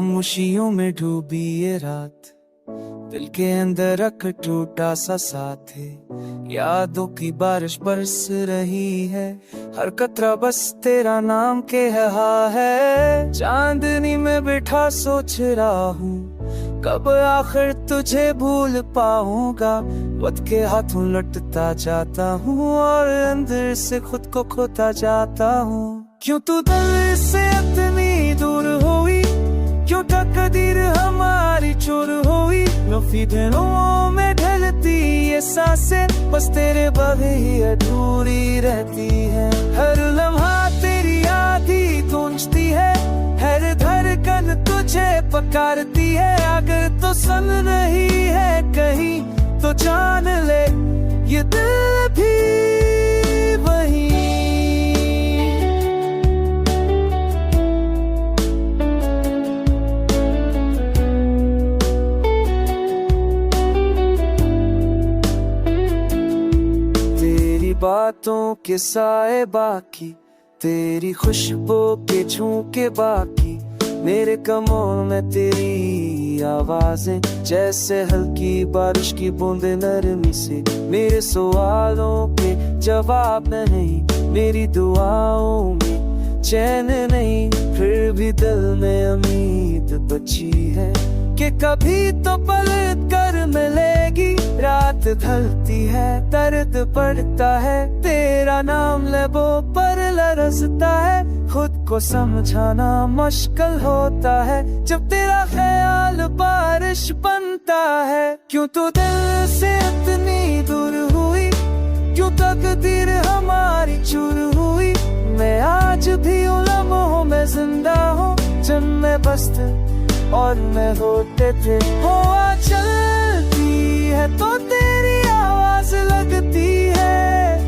खामोशियों में डूबी ये रात, दिल के अंदर रख टूटा सा साथ है। यादों की बारिश बरस रही है, हर कतरा बस तेरा नाम कहा है। चांदनी में बैठा सोच रहा हूँ, कब आखिर तुझे भूल पाऊंगा। वक्त के हाथों लटता जाता हूँ और अंदर से खुद को खोता जाता हूँ। क्यों तू दिल से इतनी दूर हुई, क्यों तकदीर हमारी चोर हुई। नफी दिनों में ढलती ये सांसें, बस तेरे बगैर ही अधूरी रहती है। हर लम्हा तेरी याद ही गूंजती है, हर धड़कन तुझे पुकारती है। अगर तो सुन रही है कहीं तो जान ले, ये दिल भी वही। तेरी बातों के साए बाकी, तेरी खुशबू के झोंके बाकी, मेरे कमों में तेरी आवाजें जैसे हल्की बारिश की बूंदे नरमी से। मेरे सवालों के जवाब नहीं, मेरी दुआओं में चैन नहीं, फिर भी दिल में उम्मीद बची है कि कभी तो पलट कर मिलेगी। रात ढलती है, दर्द बढ़ता है, तेरा नाम लबों पर लरसता है। खुद को समझाना मुश्किल होता है जब तेरा ख्याल बारिश बनता है। क्यों तू दिल से इतनी दूर हुई, क्यों तकदीर हमारी चूर हुई। मैं आज भी उन लम्हों में जिंदा हूँ जिनमें बसते और मैं होते थे। हवा चलती है तो तेरी आवाज लगती है,